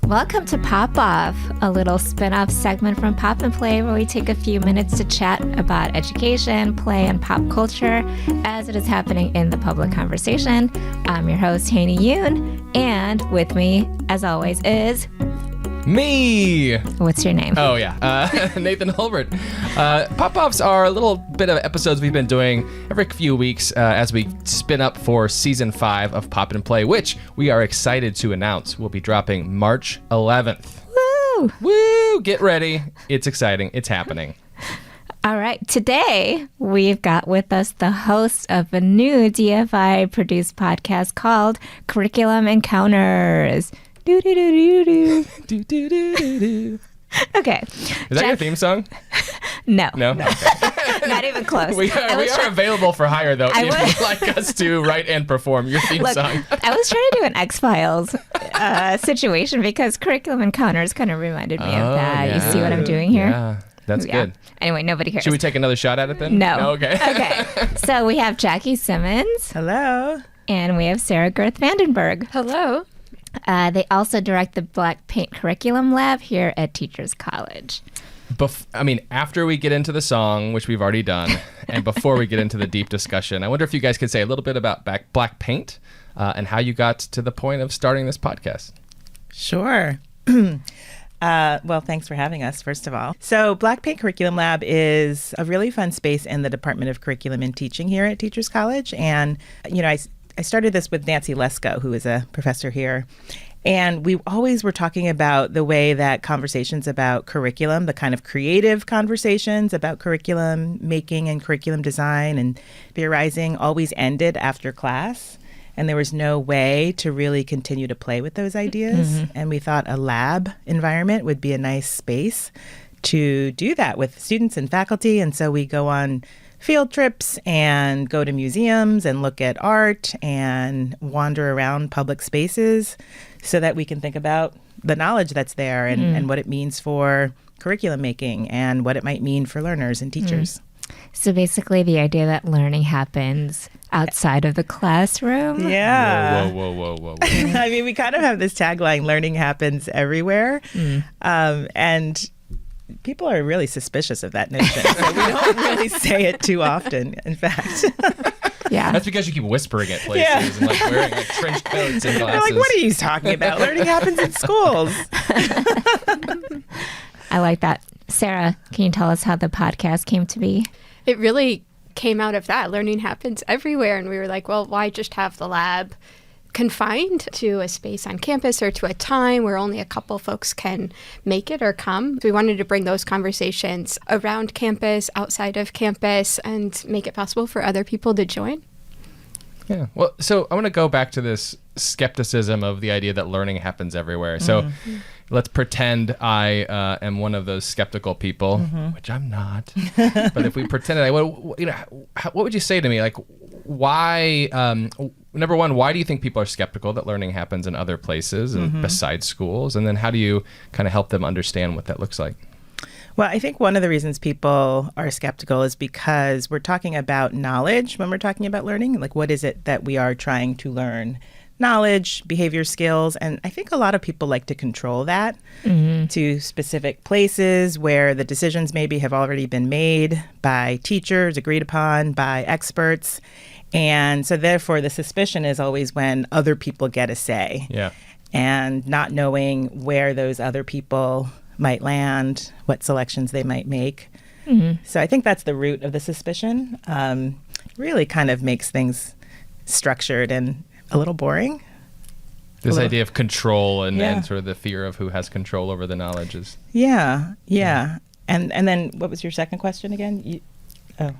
Welcome to Pop Off, a little spin-off segment from Pop and Play where we take a few minutes to chat about education, play, and pop culture as it is happening in the public conversation. I'm your host, Haney Yoon, and with me, as always, is... Me! What's your name? Oh, yeah. Nathan Hulbert. Pop-Offs are a little bit of episodes we've been doing every few weeks as we spin up for Season 5 of Pop and Play, which we are excited to announce will be dropping March 11th. Woo! Woo! Get ready. It's exciting. It's happening. All right. Today, we've got with us the host of a new DFI-produced podcast called Curriculum Encounters. Do-do-do-do-do. Do-do-do-do-do. Okay. Is that your theme song? No. No? Okay. Not even close. We are available for hire, though, if you'd like us to write and perform your theme song. I was trying to do an X-Files situation because Curriculum Encounters kind of reminded me of that. Yeah. You see what I'm doing here? Yeah, that's good. Anyway, nobody cares. Should we take another shot at it then? No. Okay. Okay. So we have Jackie Simmons. Hello. And we have Sarah Girth Vandenberg. Hello. They also direct the Black Paint Curriculum Lab here at Teachers College. After we get into the song, which we've already done, and before we get into the deep discussion, I wonder if you guys could say a little bit about Black Paint and how you got to the point of starting this podcast. Sure. Well, thanks for having us, first of all. So Black Paint Curriculum Lab is a really fun space in the Department of Curriculum and Teaching here at Teachers College. And, I started this with Nancy Lesko, who is a professor here. And we always were talking about the way that conversations about curriculum, the kind of creative conversations about curriculum making and curriculum design and theorizing always ended after class. And there was no way to really continue to play with those ideas. Mm-hmm. And we thought a lab environment would be a nice space to do that with students and faculty. And so we go on field trips and go to museums and look at art and wander around public spaces so that we can think about the knowledge that's there and what it means for curriculum making and what it might mean for learners and teachers. So basically the idea that learning happens outside of the classroom. Yeah. Whoa. I mean, we kind of have this tagline, learning happens everywhere. And people are really suspicious of that notion. So we don't really say it too often, in fact. Yeah. That's because you keep whispering at places and wearing trench coats and glasses. They're like, what are you talking about? Learning happens in schools. I like that. Sarah, can you tell us how the podcast came to be? It really came out of that. Learning happens everywhere. And we were like, well, why just have the lab confined to a space on campus or to a time where only a couple folks can make it or come? We wanted to bring those conversations around campus, outside of campus, and make it possible for other people to join. Yeah. Well, so I want to go back to this skepticism of the idea that learning happens everywhere. So let's pretend I am one of those skeptical people, which I'm not. But if we pretended, what would you say to me? Like, why? Number one, why do you think people are skeptical that learning happens in other places and besides schools? And then how do you kind of help them understand what that looks like? Well, I think one of the reasons people are skeptical is because we're talking about knowledge when we're talking about learning. Like, what is it that we are trying to learn? Knowledge, behavior skills. And I think a lot of people like to control that to specific places where the decisions maybe have already been made by teachers, agreed upon by experts. And so therefore, the suspicion is always when other people get a say. Yeah. And not knowing where those other people might land, what selections they might make. So I think that's the root of the suspicion. Really kind of makes things structured and a little boring. This idea of control and sort of the fear of who has control over the knowledge is... Yeah. And then what was your second question again?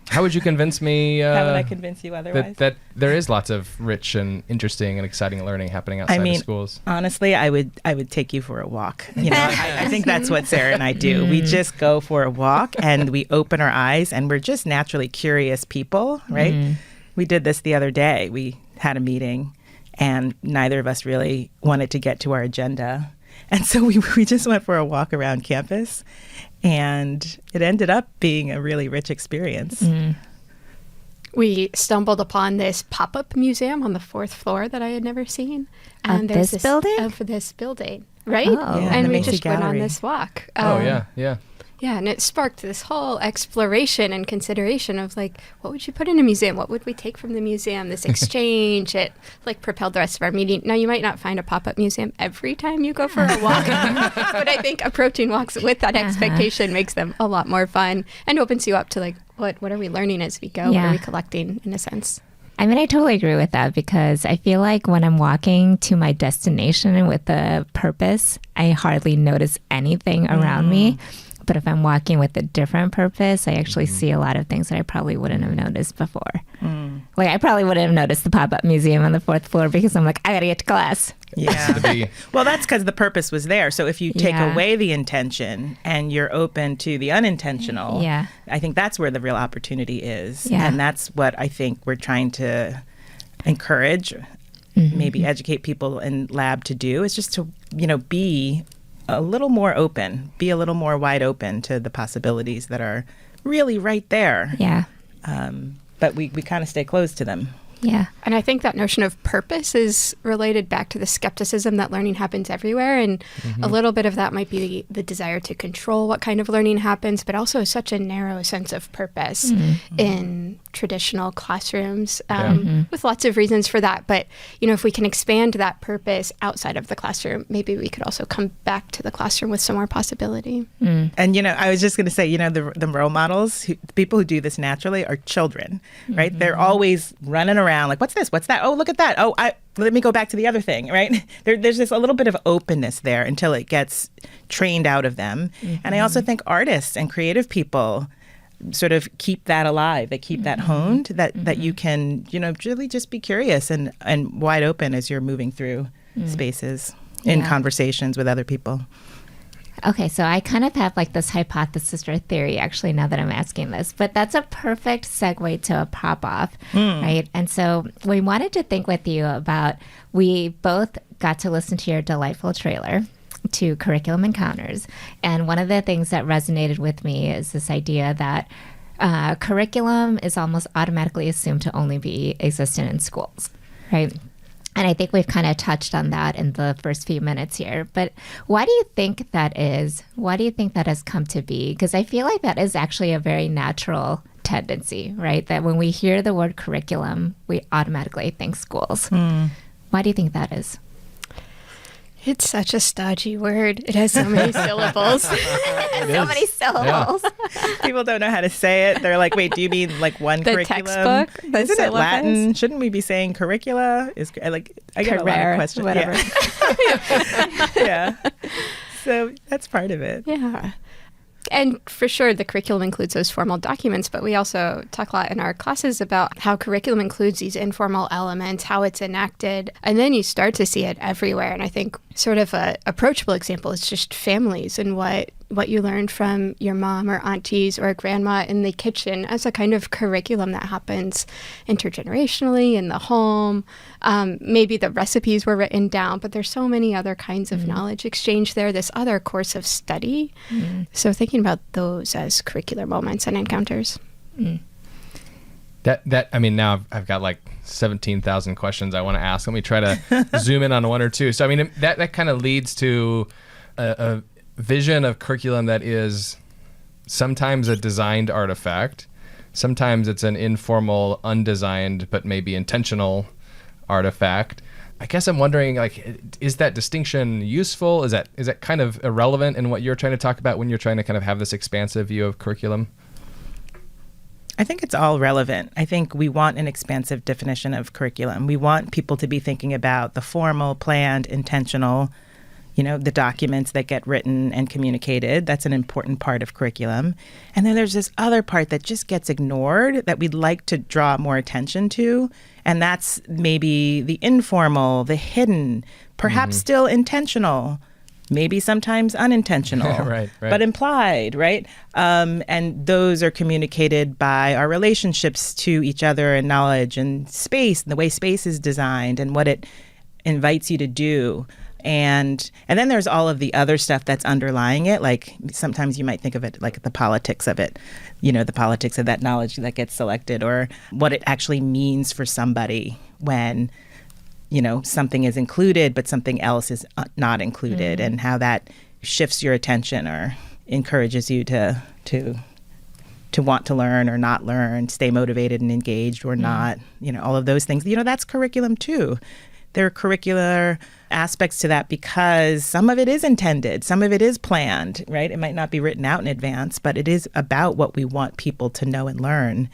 How would you convince me... how would I convince you otherwise? That there is lots of rich and interesting and exciting learning happening outside of schools. Honestly, I would take you for a walk. I think that's what Sarah and I do. We just go for a walk and we open our eyes and we're just naturally curious people, right? We did this the other day. We had a meeting and neither of us really wanted to get to our agenda. And so we just went for a walk around campus, and it ended up being a really rich experience. We stumbled upon this pop-up museum on the 4th floor that I had never seen. And this building? For this building. right? Oh. Yeah, And the we Macy just went on Gallery. this walk. Oh, yeah. Yeah, and it sparked this whole exploration and consideration of like, what would you put in a museum? What would we take from the museum? This exchange, it like propelled the rest of our meeting. Now, you might not find a pop-up museum every time you go for a walk, but I think approaching walks with that expectation makes them a lot more fun and opens you up to like, what are we learning as we go? What Yeah. are we collecting in a sense? I mean, I totally agree with that because I feel like when I'm walking to my destination with a purpose, I hardly notice anything around me. But if I'm walking with a different purpose, I actually see a lot of things that I probably wouldn't have noticed before. Like, I probably wouldn't have noticed the pop-up museum on the 4th floor because I'm like, I gotta get to class. Yeah. Well, that's because the purpose was there. So if you take Yeah. away the intention and you're open to the unintentional, Yeah. I think that's where the real opportunity is. Yeah. And that's what I think we're trying to encourage, maybe educate people in lab to do, is just to, be a little more open, be a little more wide open to the possibilities that are really right there. Yeah. But we kind of stay closed to them. Yeah. And I think that notion of purpose is related back to the skepticism that learning happens everywhere. And a little bit of that might be the desire to control what kind of learning happens, but also such a narrow sense of purpose in traditional classrooms with lots of reasons for that. But, if we can expand that purpose outside of the classroom, maybe we could also come back to the classroom with some more possibility. And, I was just going to say, the role models, the people who do this naturally are children, right? They're always running around like, what's this? What's that? Oh, look at that. Oh, let me go back to the other thing, right? There's just a little bit of openness there until it gets trained out of them. And I also think artists and creative people sort of keep that alive. They keep that honed, that you can, really just be curious and wide open as you're moving through spaces in conversations with other people. Okay, so I kind of have like this hypothesis or theory actually now that I'm asking this, but that's a perfect segue to a pop-off, right? And so we wanted to think with you about, we both got to listen to your delightful trailer to Curriculum Encounters. And one of the things that resonated with me is this idea that curriculum is almost automatically assumed to only be existent in schools, right? And I think we've kind of touched on that in the first few minutes here. But why do you think that is? Why do you think that has come to be? Because I feel like that is actually a very natural tendency, right? That when we hear the word curriculum, we automatically think schools. Why do you think that is? It's such a stodgy word. It has so many syllables. So many syllables. People don't know how to say it. They're like, wait, do you mean like one The curriculum? textbook? The Isn't it syllabus? Latin? Shouldn't we be saying curricula? I get a lot of questions. Whatever. Yeah. So that's part of it. Yeah. And for sure, the curriculum includes those formal documents, but we also talk a lot in our classes about how curriculum includes these informal elements, how it's enacted, and then you start to see it everywhere. And I think sort of a approachable example is just families and what you learned from your mom or aunties or grandma in the kitchen as a kind of curriculum that happens intergenerationally in the home. Maybe the recipes were written down, but there's so many other kinds of knowledge exchange there, this other course of study. So thinking about those as curricular moments and encounters. Now I've got like 17,000 questions I want to ask. Let me try to zoom in on one or two. So, that kind of leads to a vision of curriculum that is sometimes a designed artifact. Sometimes it's an informal, undesigned, but maybe intentional artifact. I guess I'm wondering, is that distinction useful? Is that kind of irrelevant in what you're trying to talk about when you're trying to kind of have this expansive view of curriculum? I think it's all relevant. I think we want an expansive definition of curriculum. We want people to be thinking about the formal, planned, intentional, the documents that get written and communicated. That's an important part of curriculum. And then there's this other part that just gets ignored that we'd like to draw more attention to. And that's maybe the informal, the hidden, perhaps still intentional, maybe sometimes unintentional, right. but implied, right? And those are communicated by our relationships to each other and knowledge and space, and the way space is designed and what it invites you to do. And then there's all of the other stuff that's underlying it. Like sometimes you might think of it like the politics of it, the politics of that knowledge that gets selected, or what it actually means for somebody when something is included, but something else is not included, and how that shifts your attention or encourages you to want to learn or not learn, stay motivated and engaged or not, all of those things. That's curriculum too. There are curricular aspects to that because some of it is intended, some of it is planned, right? It might not be written out in advance, but it is about what we want people to know and learn.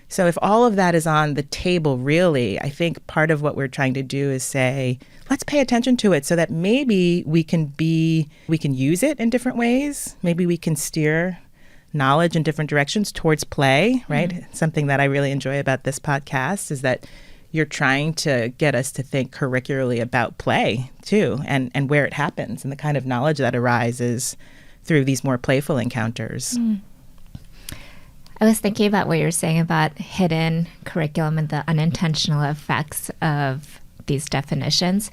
So if all of that is on the table, really, I think part of what we're trying to do is say, let's pay attention to it so that maybe we can use it in different ways. Maybe we can steer knowledge in different directions towards play, right? Something that I really enjoy about this podcast is that you're trying to get us to think curricularly about play too, and where it happens and the kind of knowledge that arises through these more playful encounters. I was thinking about what you're saying about hidden curriculum and the unintentional effects of these definitions.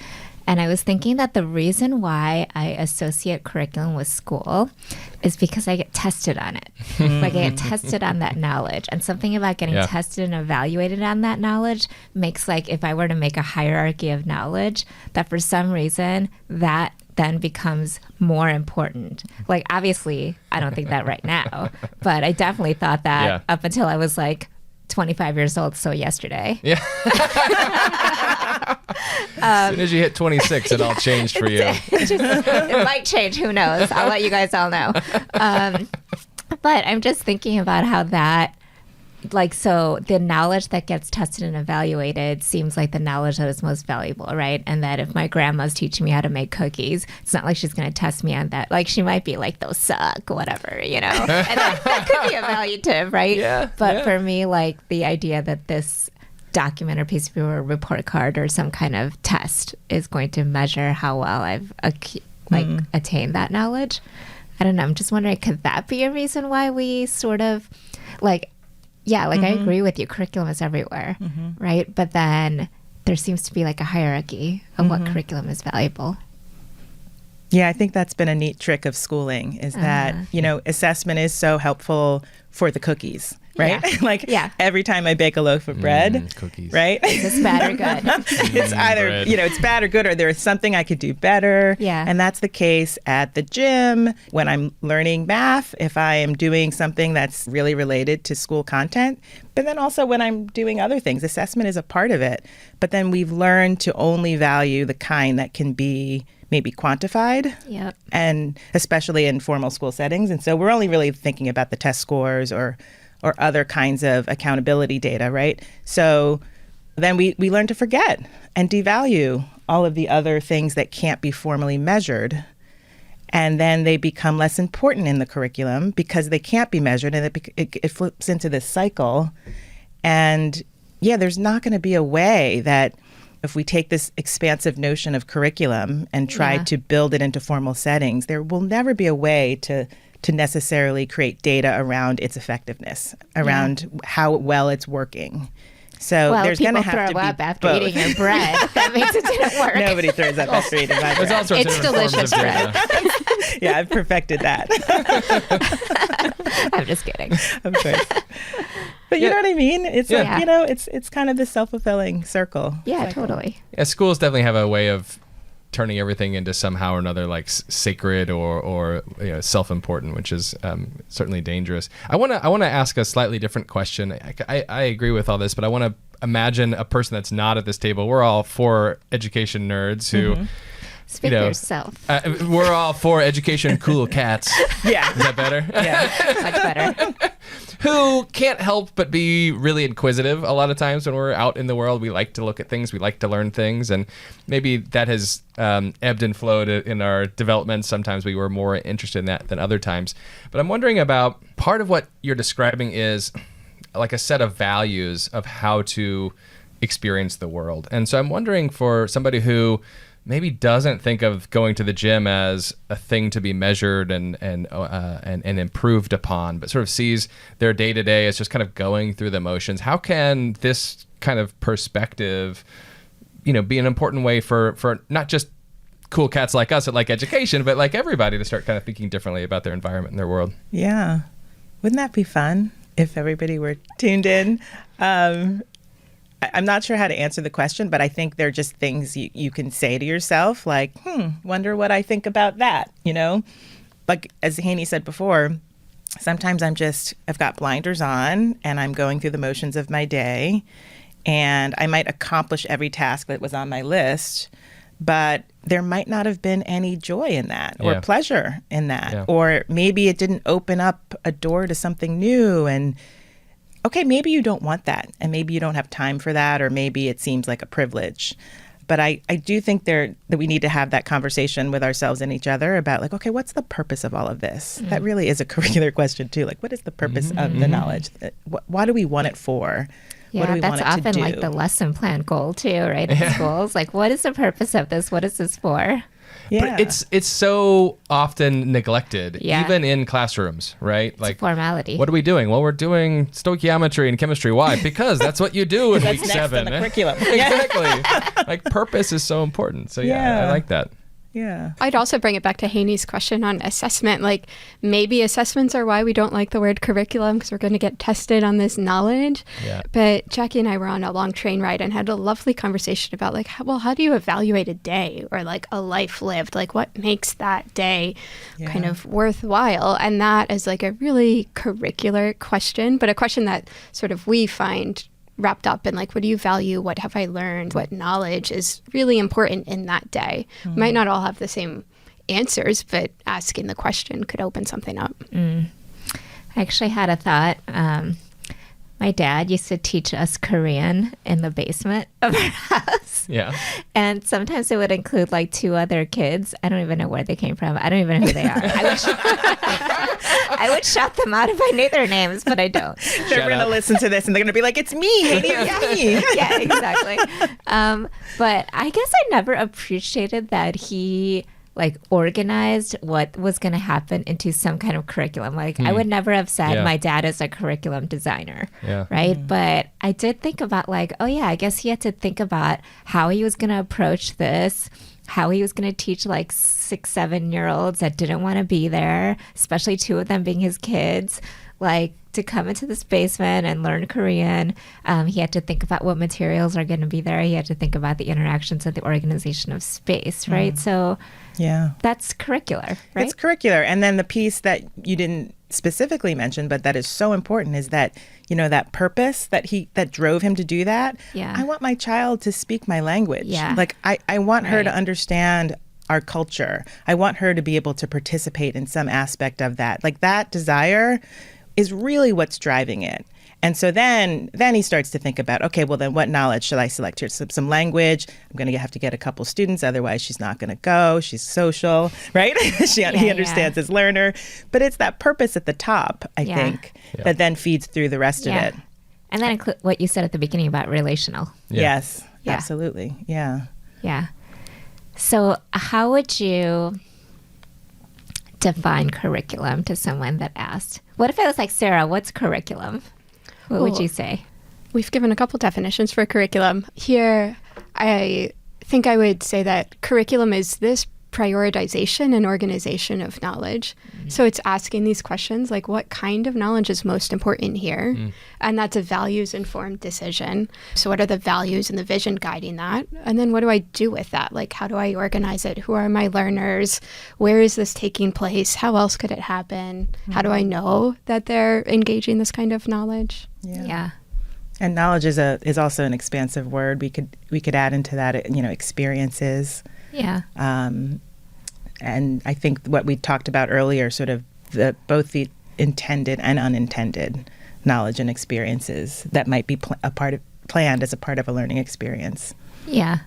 And I was thinking that the reason why I associate curriculum with school is because I get tested on it. Like I get tested on that knowledge. And something about getting tested and evaluated on that knowledge makes, like, if I were to make a hierarchy of knowledge, that for some reason that then becomes more important. Like, obviously, I don't think that right now, but I definitely thought that up until I was like 25 years old, so yesterday. Yeah. As soon as you hit 26, it all changed for you. It might change. Who knows? I'll let you guys all know. But I'm just thinking about how that, so the knowledge that gets tested and evaluated seems like the knowledge that is most valuable, right? And that if my grandma's teaching me how to make cookies, it's not like she's going to test me on that. Like, she might be like, those suck, whatever, And that could be evaluative, right? Yeah. But for me, like, the idea that this document or piece of paper or report card or some kind of test is going to measure how well I've attained that knowledge. I don't know. I'm just wondering, could that be a reason why we sort of I agree with you. Curriculum is everywhere, right? But then there seems to be like a hierarchy of what curriculum is valuable. Yeah, I think that's been a neat trick of schooling is that, assessment is so helpful for the cookies, right? Yeah. Every time I bake a loaf of bread, cookies. right? Is this bad or good? It's either, bread. It's bad or good, or there's something I could do better. Yeah. And that's the case at the gym when I'm learning math, if I am doing something that's really related to school content, but then also when I'm doing other things. Assessment is a part of it. But then we've learned to only value the kind that can be maybe quantified, and especially in formal school settings. And so we're only really thinking about the test scores or other kinds of accountability data, right? So then we learn to forget and devalue all of the other things that can't be formally measured. And then they become less important in the curriculum because they can't be measured, and it flips into this cycle. And there's not going to be a way that if we take this expansive notion of curriculum and try to build it into formal settings, there will never be a way to necessarily create data around its effectiveness, around how well it's working. So there's going to have to be up after both. eating your bread. That means it didn't work. Nobody throws up after eating my There's bread. all sorts It's of different delicious forms of data. Yeah, I've perfected that. I'm just kidding. Of course. But you know what I mean? It's Yeah. like, it's kind of this self-fulfilling circle. Yeah, totally. Yeah, schools definitely have a way of turning everything into somehow or another like sacred or self-important, which is certainly dangerous. I want to ask a slightly different question. I agree with all this, but I want to imagine a person that's not at this table. We're all for education nerds who Speak for yourself. we're all for education cool cats. Yeah. Is that better? Yeah. Much better. Who can't help but be really inquisitive. A lot of times when we're out in the world, we like to look at things, we like to learn things, and maybe that has ebbed and flowed in our development. Sometimes we were more interested in that than other times. But I'm wondering about part of what you're describing is like a set of values of how to experience the world. And so I'm wondering for somebody who maybe doesn't think of going to the gym as a thing to be measured and improved upon, but sort of sees their day-to-day as just kind of going through the motions. How can this kind of perspective, be an important way for not just cool cats like us that like education, but like everybody to start kind of thinking differently about their environment and their world? Yeah. Wouldn't that be fun if everybody were tuned in? I'm not sure how to answer the question, but I think they're just things you can say to yourself, like, wonder what I think about that, Like, as Haney said before, sometimes I've got blinders on and I'm going through the motions of my day, and I might accomplish every task that was on my list, but there might not have been any joy in that or pleasure in that. Or maybe it didn't open up a door to something new. And okay, maybe you don't want that, and maybe you don't have time for that, or maybe it seems like a privilege. But I do think that we need to have that conversation with ourselves and each other about, like, okay, what's the purpose of all of this? That really is a curricular question too. Like, what is the purpose of the knowledge? Why do we want it for? What do we that's want it to often do? like the lesson plan goal too, right? In schools, like, what is the purpose of this? What is this for? Yeah. But it's so often neglected, even in classrooms, right? It's like a formality. What are we doing? Well, we're doing stoichiometry and chemistry. Why? Because that's what you do in That's week next 7. in the curriculum. Exactly. Like, purpose is so important. So I like that. Yeah. I'd also bring it back to Haney's question on assessment. Like, maybe assessments are why we don't like the word curriculum, because we're going to get tested on this knowledge. Yeah. But Jackie and I were on a long train ride and had a lovely conversation about, like, how do you evaluate a day or like a life lived? Like, what makes that day kind of worthwhile? And that is like a really curricular question, but a question that sort of we find wrapped up in, like, what do you value? What have I learned? What knowledge is really important in that day? We might not all have the same answers, but asking the question could open something up. I actually had a thought. My dad used to teach us Korean in the basement of our house. Yeah. And sometimes it would include like 2 other kids. I don't even know where they came from. I don't even know who they are. I would shout them out if I knew their names, but I don't. They're going to listen to this and they're going to be like, it's me, Haney, it's me. Yeah, exactly. But I guess I never appreciated that he like organized what was going to happen into some kind of curriculum. Like I would never have said my dad is a curriculum designer, right? But I did think about like, oh yeah, I guess he had to think about how he was going to approach this, how he was going to teach like 6, 7-year-olds that didn't want to be there, especially 2 of them being his kids, like to come into this basement and learn Korean. He had to think about what materials are going to be there. He had to think about the interactions and the organization of space, right? So yeah, that's curricular, right? It's curricular. And then the piece that you didn't specifically mention, but that is so important, is that, you know, that purpose that drove him to do that. Yeah. I want my child to speak my language. Yeah. Like I want her to understand our culture. I want her to be able to participate in some aspect of that. Like that desire is really what's driving it. And so then he starts to think about, okay, well then what knowledge should I select here? Some language. I'm going to have to get a couple students, otherwise she's not going to go. She's social, right? He understands his learner. But it's that purpose at the top, I think, that then feeds through the rest of it. And then include what you said at the beginning about relational. Yes, absolutely. Yeah. Yeah. So how would you define curriculum to someone that asked? What if I was like, Sarah, what's curriculum? What would you say? We've given a couple definitions for curriculum. Here, I think I would say that curriculum is this prioritization and organization of knowledge. So it's asking these questions like, what kind of knowledge is most important here? And that's a values-informed decision. So what are the values and the vision guiding that? And then what do I do with that? Like, how do I organize it? Who are my learners? Where is this taking place? How else could it happen? How do I know that they're engaging this kind of knowledge? Yeah. And knowledge is also an expansive word. We could add into that, you know, experiences. Yeah. And I think what we talked about earlier, sort of both the intended and unintended knowledge and experiences that might be planned as a part of a learning experience. Yeah.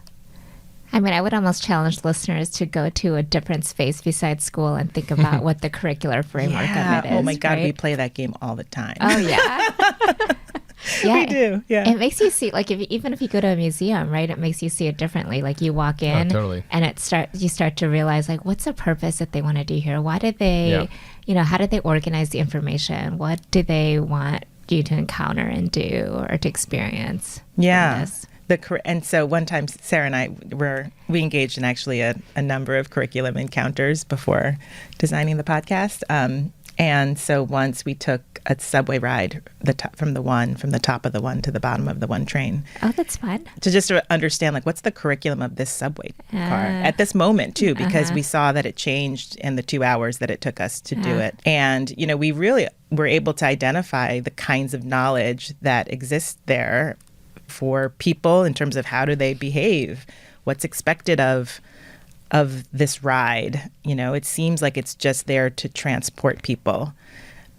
I mean, I would almost challenge listeners to go to a different space besides school and think about what the curricular framework of it is. Oh my God, right? we play that game all the time. Oh, yeah. We do, yeah. It makes you see, like, even if you go to a museum, right, it makes you see it differently. Like, you walk in and you start to realize, like, what's the purpose that they want to do here? Why did they, you know, how did they organize the information? What do they want you to encounter and do or to experience? Yeah. And so one time, Sarah and I we engaged in actually a number of curriculum encounters before designing the podcast. And so once we took a subway ride from the top of the one to the bottom of the one train. Oh, that's fun. To just understand, like, what's the curriculum of this subway car at this moment, too, because we saw that it changed in the 2 hours that it took us to do it. And, we really were able to identify the kinds of knowledge that exist there for people in terms of how do they behave, what's expected of this ride. It seems like it's just there to transport people,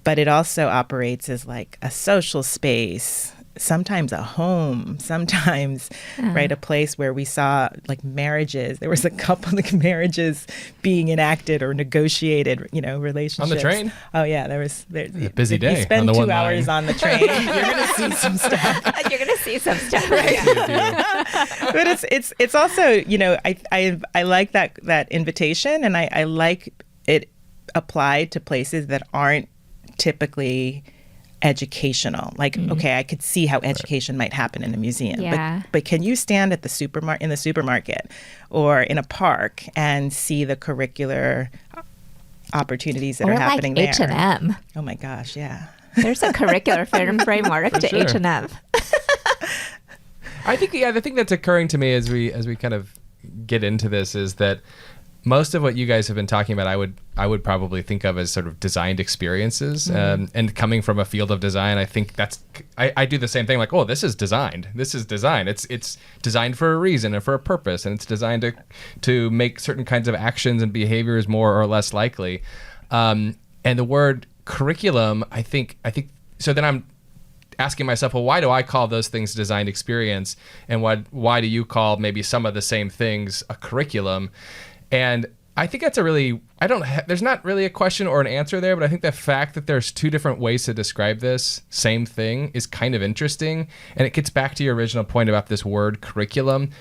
but it also operates as like a social space, sometimes a home, sometimes right, a place where we saw like marriages. There was a couple of marriages being enacted or negotiated, relationships. On the train? Oh yeah, there's a busy day. You spend on the 2 one hours line. on the train, you're gonna see some stuff. You're gonna see some stuff. Right. But it's also, I like that invitation, and I like it applied to places that aren't typically educational. Like, okay, I could see how education might happen in a museum. Yeah. But can you stand at the supermarket or in a park and see the curricular opportunities that Or are happening like there? H&M. Oh my gosh, yeah. There's a curricular framework to sure. H&M. I think the thing that's occurring to me as we kind of get into this is that most of what you guys have been talking about, I would probably think of as sort of designed experiences. And coming from a field of design, I think I do the same thing. Like, oh, this is designed. This is design. It's designed for a reason and for a purpose, and it's designed to make certain kinds of actions and behaviors more or less likely. And the word curriculum, I think. So then I'm asking myself, well, why do I call those things designed experience, and why do you call maybe some of the same things a curriculum? And I think that's there's not really a question or an answer there, but I think the fact that there's two different ways to describe this same thing is kind of interesting. And it gets back to your original point about this word curriculum,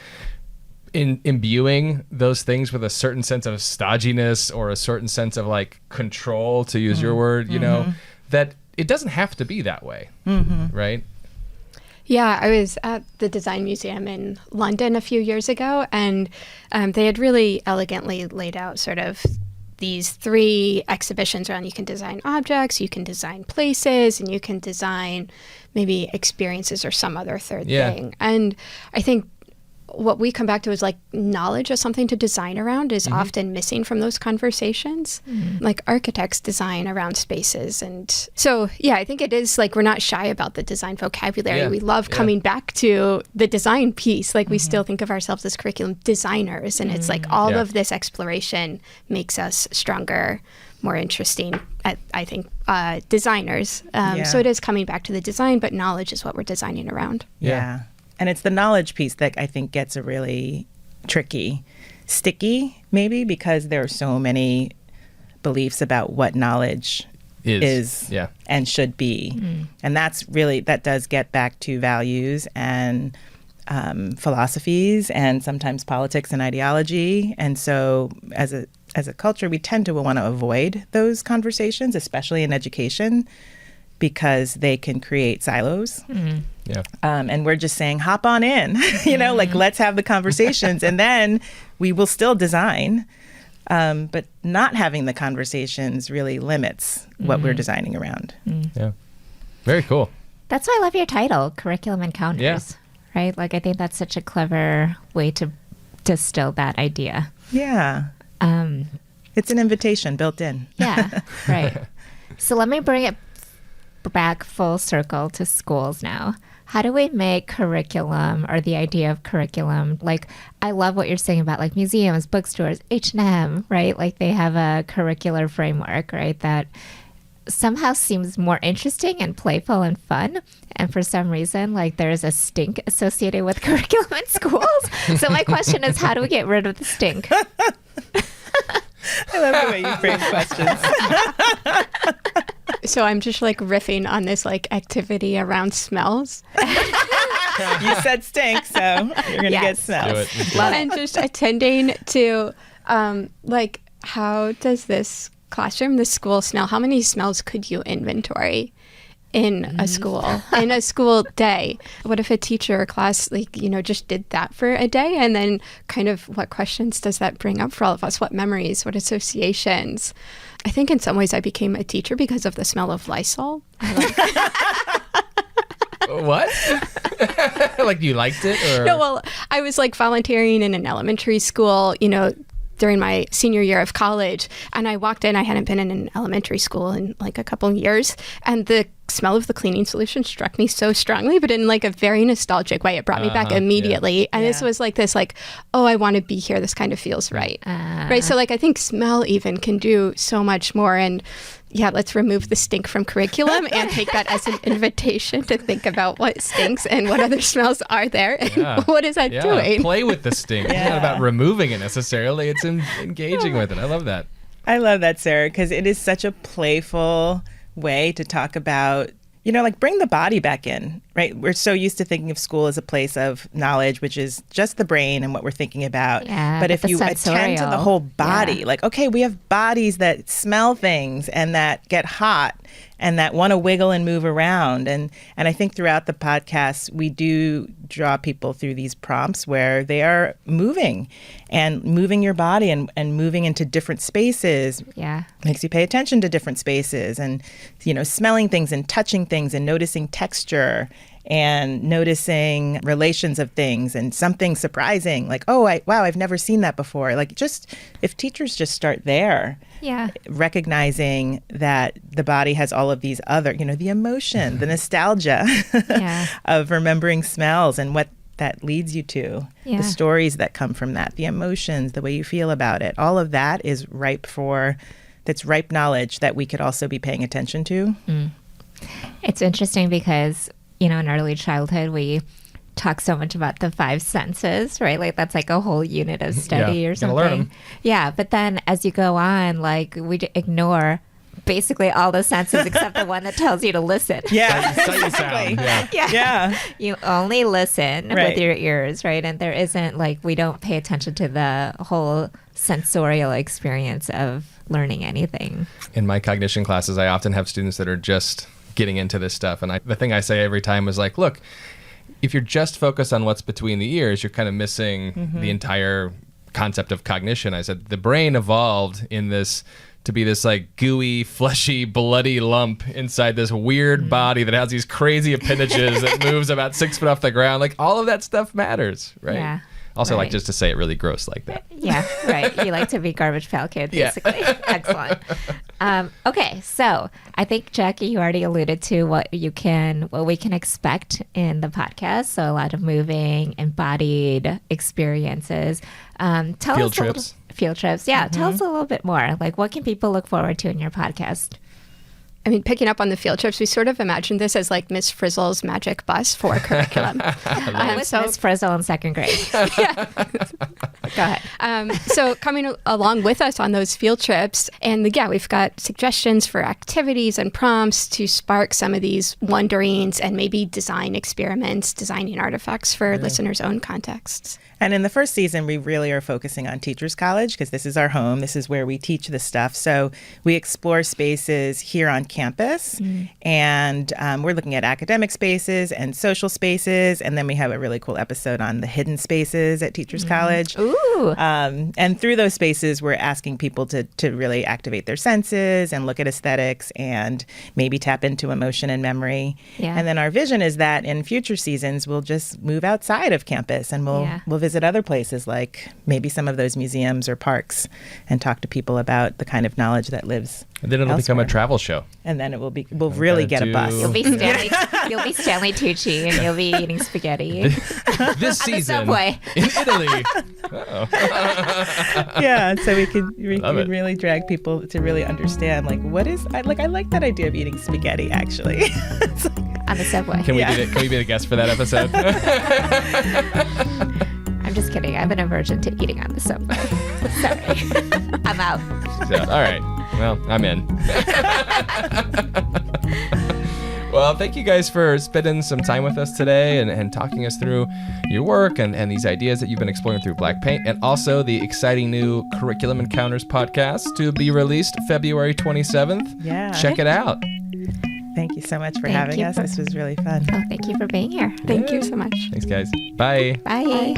in imbuing those things with a certain sense of stodginess or a certain sense of like control, to use your word, that it doesn't have to be that way, right? Yeah, I was at the Design Museum in London a few years ago, and they had really elegantly laid out sort of these 3 exhibitions around you can design objects, you can design places, and you can design maybe experiences or some other third thing. And I think what we come back to is like knowledge of something to design around is often missing from those conversations. Like architects design around spaces. And so, yeah, I think it is like we're not shy about the design vocabulary. We love coming back to the design piece. Like we still think of ourselves as curriculum designers. And it's like all of this exploration makes us stronger, more interesting, I think, designers. So it is coming back to the design, but knowledge is what we're designing around. Yeah. And it's the knowledge piece that I think gets a really sticky, maybe, because there are so many beliefs about what knowledge is and should be. And that does get back to values and philosophies and sometimes politics and ideology. And so as a culture, we tend to want to avoid those conversations, especially in education, because they can create silos. And we're just saying, hop on in, like let's have the conversations, and then we will still design. But not having the conversations really limits what we're designing around. Yeah. Very cool. That's why I love your title, Curriculum Encounters, right? Like, I think that's such a clever way to distill that idea. Yeah. It's an invitation built in. Yeah, right. So let me bring it back full circle to schools now. How do we make curriculum, or the idea of curriculum, like, I love what you're saying about like museums, bookstores, H&M, right? Like they have a curricular framework, right? That somehow seems more interesting and playful and fun. And for some reason, like there's a stink associated with curriculum in schools. So my question is, how do we get rid of the stink? I love the way you frame questions. So I'm just like riffing on this like activity around smells. You said stink, so you're going to get smells. And just attending to like, how does this classroom, this school smell? How many smells could you inventory? in a school, in a school day? What if a teacher or class, just did that for a day? And then kind of what questions does that bring up for all of us? What memories, what associations? I think in some ways I became a teacher because of the smell of Lysol. What? Like you liked it? Or? No, well, I was volunteering in an elementary school, during my senior year of college. And I walked in, I hadn't been in an elementary school in a couple of years. And the smell of the cleaning solution struck me so strongly, but in a very nostalgic way. It brought me back immediately. Yeah. And this was oh, I want to be here. This kind of feels right. Right. So I think smell even can do so much more. And yeah, let's remove the stink from curriculum and take that as an invitation to think about what stinks and what other smells are there and what is that doing. Play with the stink. It's not about removing it necessarily. It's engaging with it. I love that. I love that, Sarah, because it is such a playful way to talk about, bring the body back in, right? We're so used to thinking of school as a place of knowledge, which is just the brain and what we're thinking about. Yeah, but if you attend to the whole body, okay, we have bodies that smell things and that get hot and that want to wiggle and move around. And I think throughout the podcast, we do draw people through these prompts where they are moving your body and moving into different spaces. Yeah. Makes you pay attention to different spaces and, smelling things and touching things and noticing texture and noticing relations of things and something surprising wow, I've never seen that before. If teachers just start there, recognizing that the body has all of these other, the emotion, the nostalgia of remembering smells and what that leads you to, the stories that come from that, the emotions, the way you feel about it, all of that is ripe knowledge that we could also be paying attention to. It's interesting because in early childhood, we talk so much about the 5 senses, right? That's a whole unit of study or something. Learn 'em. Yeah, but then as you go on, we ignore basically all the senses except the one that tells you to listen. Yeah, Sight sound. Yeah. You only listen with your ears, right? And there isn't we don't pay attention to the whole sensorial experience of learning anything. In my cognition classes, I often have students that are just getting into this stuff. And the thing I say every time is look, if you're just focused on what's between the ears, you're kind of missing the entire concept of cognition. I said the brain evolved to be this gooey, fleshy, bloody lump inside this weird body that has these crazy appendages that moves about 6 foot off the ground. All of that stuff matters, right? Yeah. Also, just to say it really gross like that. Yeah, right. You like to be garbage pail kid, basically. Excellent. Okay, so I think, Jackie, you already alluded to what we can expect in the podcast. So a lot of moving, embodied experiences. Field trips. Field trips. Yeah. Tell us a little bit more. What can people look forward to in your podcast? I mean, picking up on the field trips, we sort of imagined this as Miss Frizzle's magic bus for curriculum. I was Miss Frizzle in 2nd grade. Go ahead. So coming along with us on those field trips, and we've got suggestions for activities and prompts to spark some of these wonderings and maybe design experiments, designing artifacts for listeners' own contexts. And in the first season, we really are focusing on Teachers College because this is our home. This is where we teach this stuff. So we explore spaces here on campus, and we're looking at academic spaces and social spaces. And then we have a really cool episode on the hidden spaces at Teachers College. Ooh. And through those spaces, we're asking people to really activate their senses and look at aesthetics and maybe tap into emotion and memory. Yeah. And then our vision is that in future seasons, we'll just move outside of campus and we'll visit other places like maybe some of those museums or parks and talk to people about the kind of knowledge that lives And then it'll become a travel show. And then we'll really get a bus. You'll be Stanley Tucci and you'll be eating spaghetti. This season Subway. in Italy. Yeah, so we can really drag people to really understand what is I like that idea of eating spaghetti actually. On the subway. Can we be the guest for that episode? I'm just kidding. I've been a virgin to eating on the subway. Sorry. I'm out. So, all right. Well, I'm in. Well, thank you guys for spending some time with us today and talking us through your work and these ideas that you've been exploring through Black Paint, and also the exciting new Curriculum Encounters podcast to be released February 27th. Yeah. Check it out. Thank you so much for Thank having you us. for- This was really fun. Oh, thank you for being here. Thank you so much. Thanks, guys. Bye. Bye.